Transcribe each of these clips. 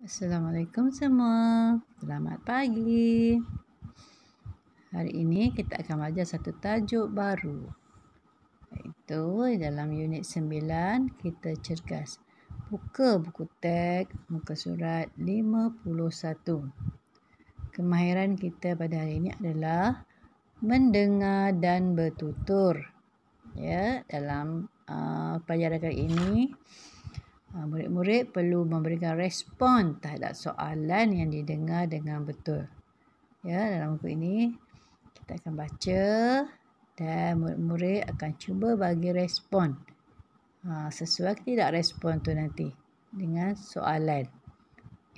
Assalamualaikum semua. Selamat pagi. Hari ini kita akan belajar satu tajuk baru. Iaitu dalam unit 9 kita cergas. Buka buku teks muka surat 51. Kemahiran kita pada hari ini adalah mendengar dan bertutur. Ya, dalam pelajaran kali ini murid-murid perlu memberikan respon terhadap soalan yang didengar dengan betul. Ya, dalam buku ini kita akan baca dan murid-murid akan cuba bagi respon. Sesuai ke tidak respon tu nanti dengan soalan.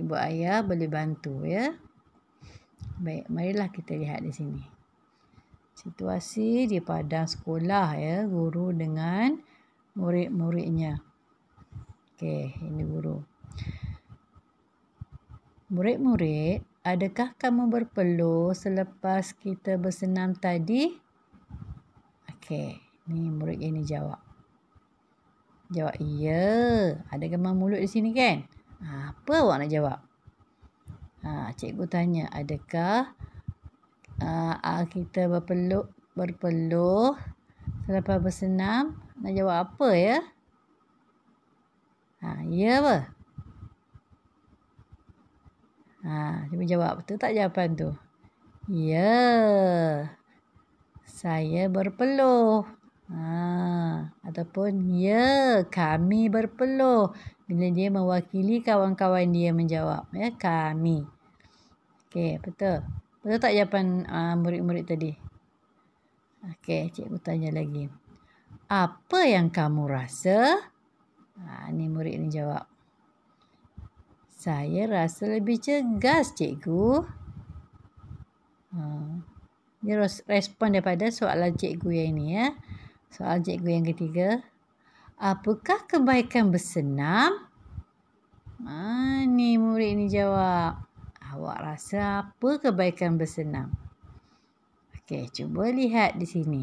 Ibu ayah boleh bantu ya. Baik, marilah kita lihat di sini. Situasi di padang sekolah ya, guru dengan murid-muridnya. Okey, ini guru. Murid-murid, adakah kamu berpeluh selepas kita bersenam tadi? Okey, ni murid ini jawab. Jawab, ya. Ada gambar mulut di sini kan? Apa awak nak jawab? Cikgu tanya, adakah kita berpeluh selepas bersenam? Nak jawab apa ya? Ya apa? Cuba jawab. Betul tak jawapan tu? Ya. Saya berpeluh. Ataupun ya, kami berpeluh. Bila dia mewakili kawan-kawan dia menjawab. Ya, kami. Okey, betul. Betul tak jawapan murid-murid tadi? Okey, cikgu tanya lagi. Apa yang kamu rasa? Ni murid ni jawab. Saya rasa lebih cergas, cikgu. Dia respon daripada soalan cikgu yang ini ya. Soalan cikgu yang ketiga. Apakah kebaikan bersenam? Ni murid ni jawab. Awak rasa apa kebaikan bersenam? Okey, cuba lihat di sini.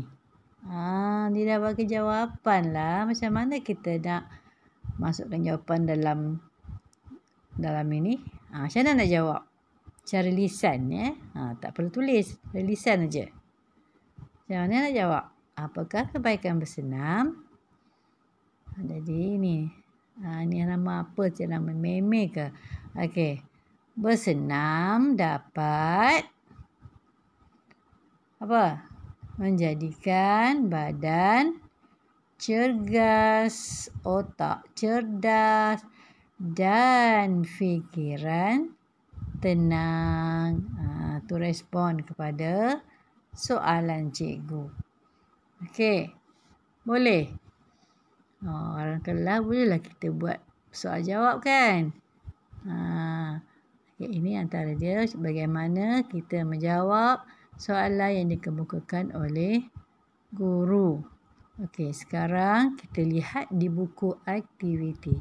Dia dah bagi jawapan lah. Macam mana kita nak masukkan jawapan dalam ini? Macam mana nak jawab? Cara lisan ya. Tak perlu tulis. Cara lisan aja. Macam mana nak jawab? Apakah kebaikan bersenam? Jadi ini. Ini nama apa? Nama meme ke? Okey. Bersenam dapat apa? Menjadikan badan cergas, otak cerdas dan fikiran tenang. Tu respon kepada soalan cikgu. Okey. Boleh? Orang kelas bolehlah kita buat soal jawab kan? Okay, ini antara dia bagaimana kita menjawab soalan yang dikemukakan oleh guru. Okey, sekarang kita lihat di buku aktiviti.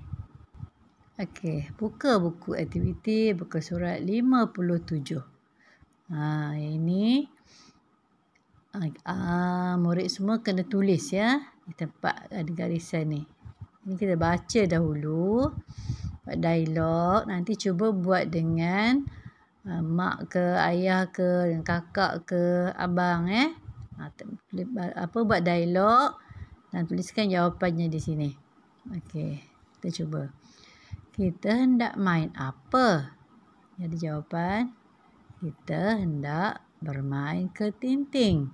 Okey, buka buku aktiviti, buka surat 57. Ini murid semua kena tulis ya. Di tempat ada garisan ni. Ini kita baca dahulu. Buat dialog. Nanti cuba buat dengan mak ke, ayah ke, dengan kakak ke, abang buat dialog dan tuliskan jawapannya di sini. Okey, kita cuba. Kita hendak main apa? Jadi jawapan. Kita hendak bermain ketinting.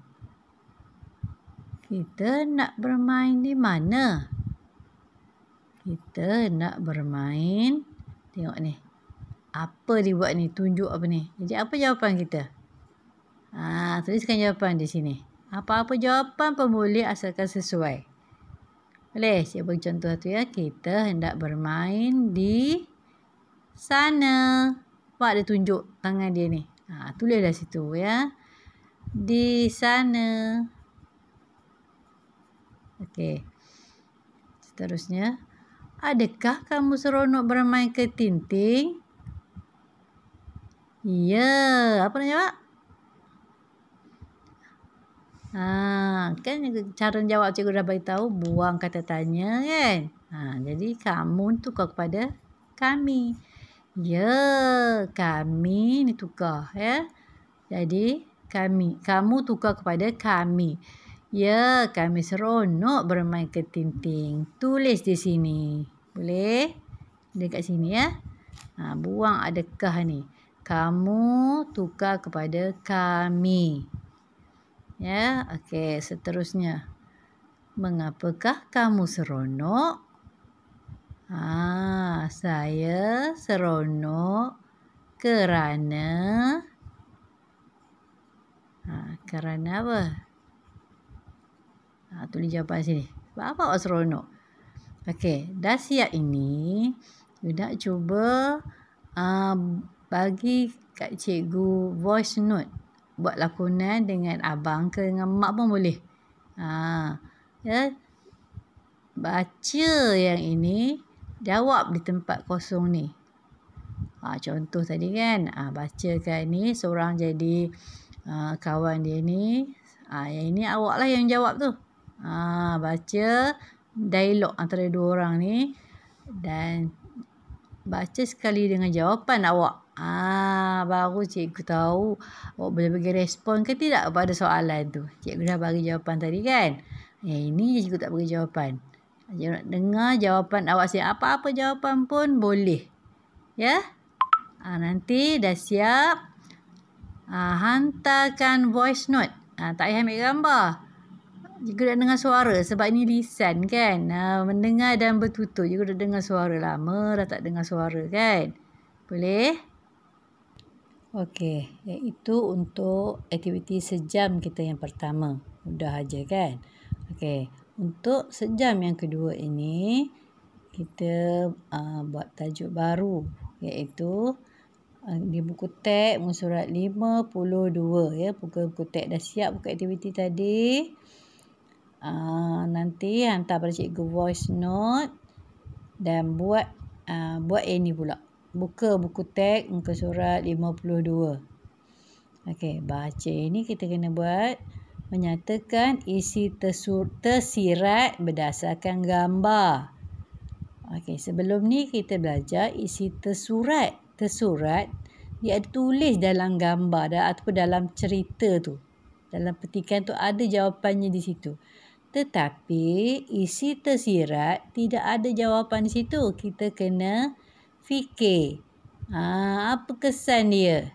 Kita nak bermain di mana? Kita nak bermain. Tengok ni. Apa dia buat ni? Tunjuk apa ni? Jadi apa jawapan kita? Tuliskan jawapan di sini. Apa-apa jawapan pun boleh asalkan sesuai. Boleh? Saya bagi contoh satu ya. Kita hendak bermain di sana. Nampak dia tunjuk tangan dia ni. Tulislah situ ya. Di sana. Okey. Seterusnya. Adakah kamu seronok bermain ketinting? Ya. Apa nak jawab? Kan cara jawab cikgu dah beritahu buang kata tanya kan? Jadi kamu tukar kepada kami. Ya, kami ni tukar ya. Jadi kamu tukar kepada kami. Ya, kami seronok bermain ketinting. Tulis di sini. Boleh? Dekat sini ya. Buang adakah ni. Kamu tukar kepada kami. Ya, okey, seterusnya. Mengapakah kamu seronok? Saya seronok kerana kerana apa? Tulis jawapan sini. Sebab apa awak seronok? Okey, dah siap ini. You nak cuba bagi kat cikgu voice note. Buat lakonan dengan abang ke dengan mak pun boleh. Ya. Baca yang ini. Jawab di tempat kosong ni. Contoh tadi kan. Bacakan ni. Seorang jadi kawan dia ni. Yang ini awak lah yang jawab tu. Baca dialog antara dua orang ni. Dan baca sekali dengan jawapan awak. Baru cikgu tahu awak boleh bagi respon ke tidak pada soalan tu. Cikgu dah bagi jawapan tadi kan. Ini cikgu tak bagi jawapan. Cikgu nak dengar jawapan awak sendiri. Apa-apa jawapan pun boleh. Ya. Nanti dah siap. Hantarkan voice note. Tak payah ambil gambar. Cikgu dah dengar suara sebab ni lisan kan. Mendengar dan bertutur. Cikgu dah dengar suara. Lama dah tak dengar suara kan. Boleh? Okey. Iaitu untuk aktiviti sejam kita yang pertama. Mudah aja kan. Okey. Untuk sejam yang kedua ini, kita buat tajuk baru. Iaitu di buku teks muka surat 52. Ya. Buku teks dah siap buku aktiviti tadi. Nanti hantar pada cikgu voice note. Dan buat ini pula. Buka buku teks muka surat 52. Okey, baca ini kita kena buat. Menyatakan isi tersirat berdasarkan gambar. Okey, sebelum ni kita belajar isi tersurat. Tersurat, dia ada tulis dalam gambar ataupun dalam cerita tu. Dalam petikan tu ada jawapannya di situ. Tetapi isi tersirat tidak ada jawapan di situ. Kita kena fikir. Apa kesan dia?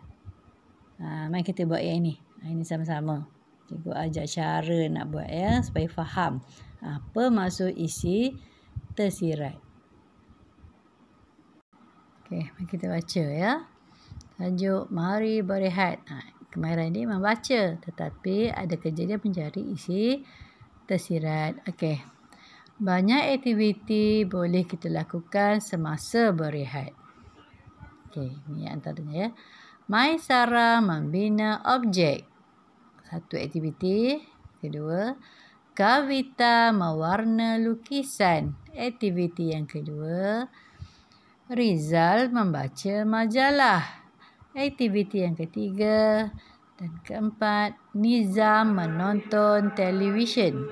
Mari kita buat yang ini. Ini sama-sama. Cikgu ajar cara nak buat ya supaya faham apa maksud isi tersirat. Okey, mari kita baca ya. Tajuk mari berehat. Kemahiran dia membaca tetapi ada kejadian mencari isi tersirat. Okey. Banyak aktiviti boleh kita lakukan semasa berehat. Okey, ini antaranya ya. Maisara membina objek. Satu aktiviti. Kedua, Kavita mewarna lukisan. Aktiviti yang kedua, Rizal membaca majalah. Aktiviti yang ketiga dan keempat, Nizam menonton televisyen.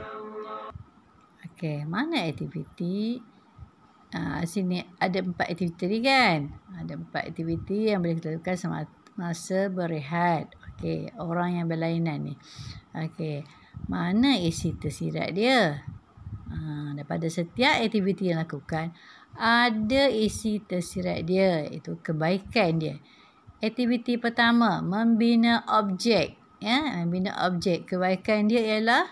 Okey, mana aktiviti? Sini ada 4 aktiviti tadi kan? Ada 4 aktiviti yang boleh kita lakukan semasa berehat. Okey, orang yang berlainan ni. Okey, mana isi tersirat dia? Daripada setiap aktiviti yang lakukan, ada isi tersirat dia. Itu kebaikan dia. Aktiviti pertama, membina objek. Ya, membina objek. Kebaikan dia ialah,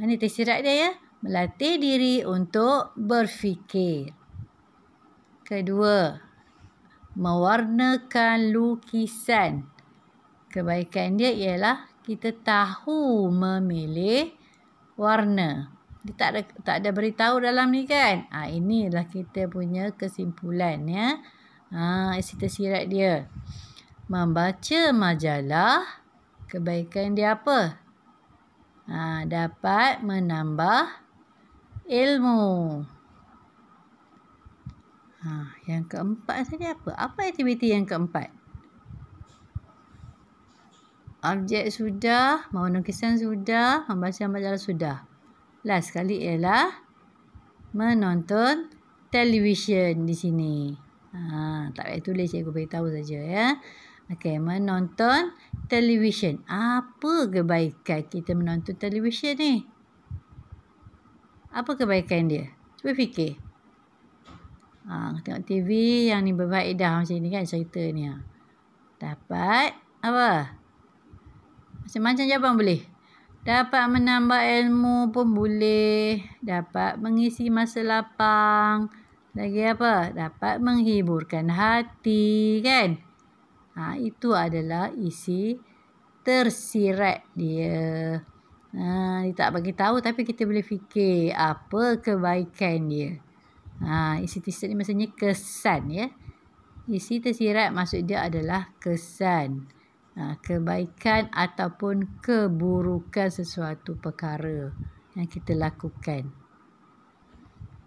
ini tersirat dia ya. Melatih diri untuk berfikir. Kedua, mewarnakan lukisan. Kebaikan dia ialah kita tahu memilih warna. Dia tak ada beritahu dalam ni kan. Inilah kita punya kesimpulan ya. Isi tersirat dia. Membaca majalah. Kebaikan dia apa? Dapat menambah ilmu. Yang keempat tadi apa? Apa aktiviti yang keempat? Objek sudah, mewarna lukisan sudah, membaca majalah sudah. Last sekali ialah menonton televisyen di sini. Tak payah tulis, cikgu beritahu saja ya. Okey, menonton televisyen. Apa kebaikan kita menonton televisyen ni? Apa kebaikan dia? Cuba fikir. Tengok TV yang ni berfaedah macam ni kan cerita ni. Dapat apa? Macam-macam jawapan boleh. Dapat menambah ilmu pun boleh. Dapat mengisi masa lapang. Lagi apa? Dapat menghiburkan hati kan? Itu adalah isi tersirat dia. Dia tak bagi tahu tapi kita boleh fikir apa kebaikan dia. Isi tersirat ni maksudnya kesan ya. Isi tersirat maksud dia adalah kesan. Kebaikan ataupun keburukan sesuatu perkara yang kita lakukan.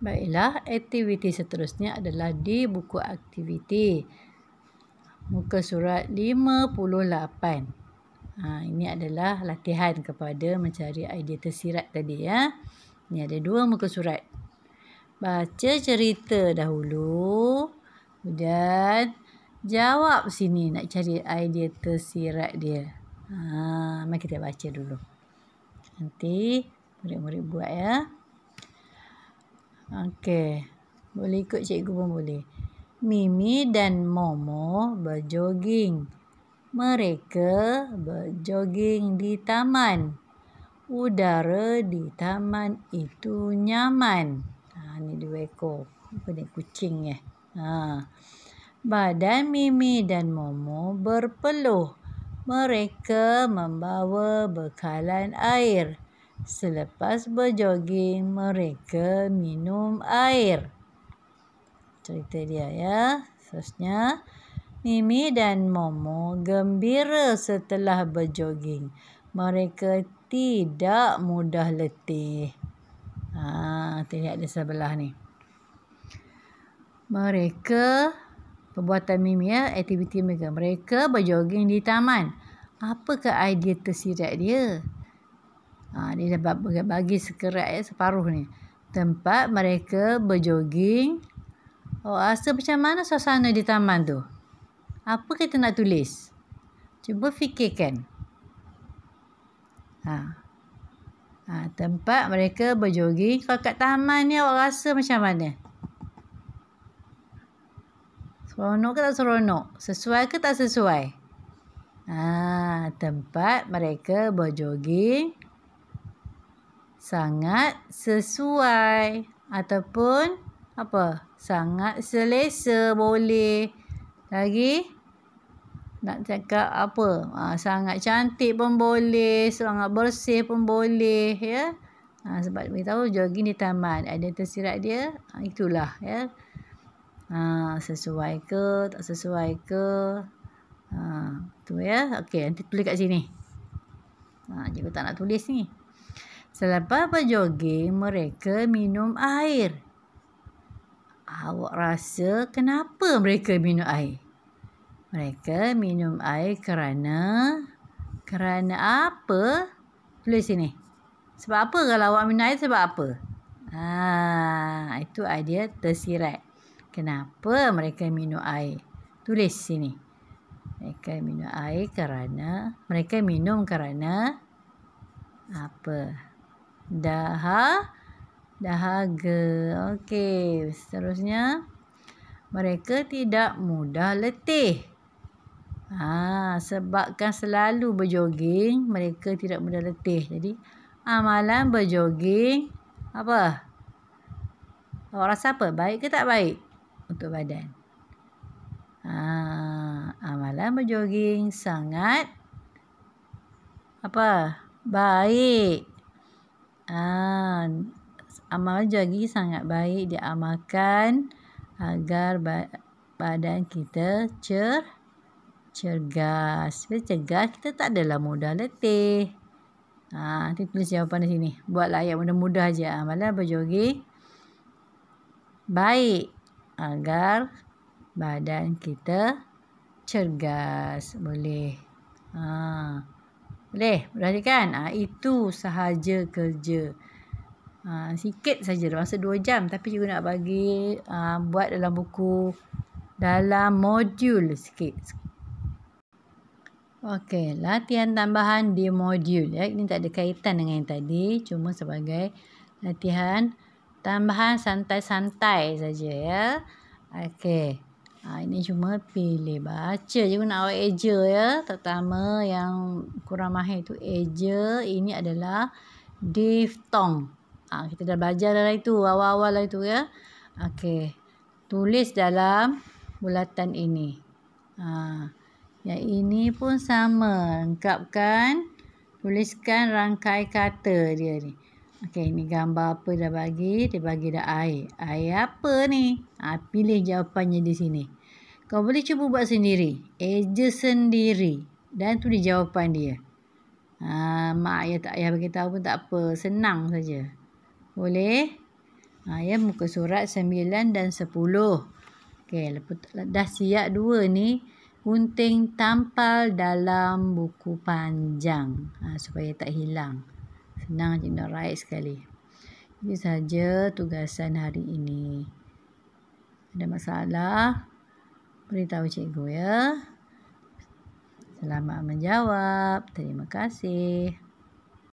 Baiklah, aktiviti seterusnya adalah di buku aktiviti. Muka surat 58. Ini adalah latihan kepada mencari idea tersirat tadi ya. Ini ada 2 muka surat. Baca cerita dahulu. Kemudian jawab sini nak cari idea tersirat dia. Mari kita baca dulu. Nanti murid-murid buat ya. Okey. Boleh ikut cikgu pun boleh. Mimi dan Momo berjoging. Mereka berjoging di taman. Udara di taman itu nyaman. Ni 2 ekor. Apa ni? Kucing ya. Badan Mimi dan Momo berpeluh. Mereka membawa bekalan air. Selepas berjoging, mereka minum air. Cerita dia ya. Seterusnya, Mimi dan Momo gembira setelah berjoging. Mereka tidak mudah letih. Lihat di sebelah ni. Mereka, perbuatan Mimi ya, aktiviti mereka. Mereka berjoging di taman. Apakah idea tersirat dia? Dia dah bagi sekerat ya, separuh ni. Tempat mereka berjoging. Rasa macam mana suasana di taman tu? Apa kita nak tulis? Cuba fikirkan. Tempat mereka berjoging. Kalau kat taman ni awak rasa macam mana? Seronok ke tak seronok? Sesuai ke tak sesuai? Tempat mereka berjoging sangat sesuai ataupun apa? Sangat selesa boleh. Lagi nak cakap apa? Sangat cantik pun boleh, sangat bersih pun boleh ya. Sebab beritahu jogging di taman. Ada tersirat dia, itulah ya. Sesuai ke, tak sesuai ke? Tu ya. Okey, nanti tulis kat sini. Cikgu tak nak tulis ni. Selepas berjoging, mereka minum air. Awak rasa kenapa mereka minum air? Mereka minum air kerana apa? Tulis sini. Sebab apa kalau awak minum air sebab apa? Itu idea tersirat. Kenapa mereka minum air? Tulis sini. Mereka minum air kerana apa? Dahaga. Okey, seterusnya. Mereka tidak mudah letih. Sebabkan selalu berjoging, mereka tidak mudah letih. Jadi, amalan berjoging, apa? Awak rasa apa? Baik ke tak baik untuk badan? Amalan berjoging sangat, apa? Baik. Amalan jogging sangat baik diamalkan agar badan kita cergas. Bila cergas, kita tak adalah mudah letih. Nanti tulis jawapan di sini. Buatlah ayat mudah-mudah aja. Amalan berjoging baik agar badan kita cergas. Boleh. Boleh? Boleh kan? Itu sahaja kerja. Sikit saja. Masa 2 jam. Tapi cikgu nak bagi buat dalam buku dalam modul sikit. Okey, latihan tambahan di modul ya. Ini tak ada kaitan dengan yang tadi, cuma sebagai latihan tambahan santai-santai saja ya. Okey. Ini cuma pilih baca je pun nak awak eja ya. Terutama yang kurang mahir tu eja. Ini adalah diftong. Kita dah belajar dalam itu awal-awal lah itu ya. Okey. Tulis dalam bulatan ini. Yang ini pun sama. Lengkapkan. Tuliskan rangkai kata dia ni. Okey, ni gambar apa dah bagi. Dia bagi dah air. Air apa ni? Pilih jawapannya di sini. Kau boleh cuba buat sendiri. Eja sendiri. Dan tulis jawapan dia. Mak ayah tak payah bagi tahu pun tak apa. Senang saja. Boleh? Ya, muka surat 9 dan 10. Okey, lepas dah siap 2 ni. Gunting tampal dalam buku panjang. Supaya tak hilang. Senang je, nak raih sekali. Ini saja tugasan hari ini. Ada masalah? Beritahu cikgu ya. Selamat menjawab. Terima kasih.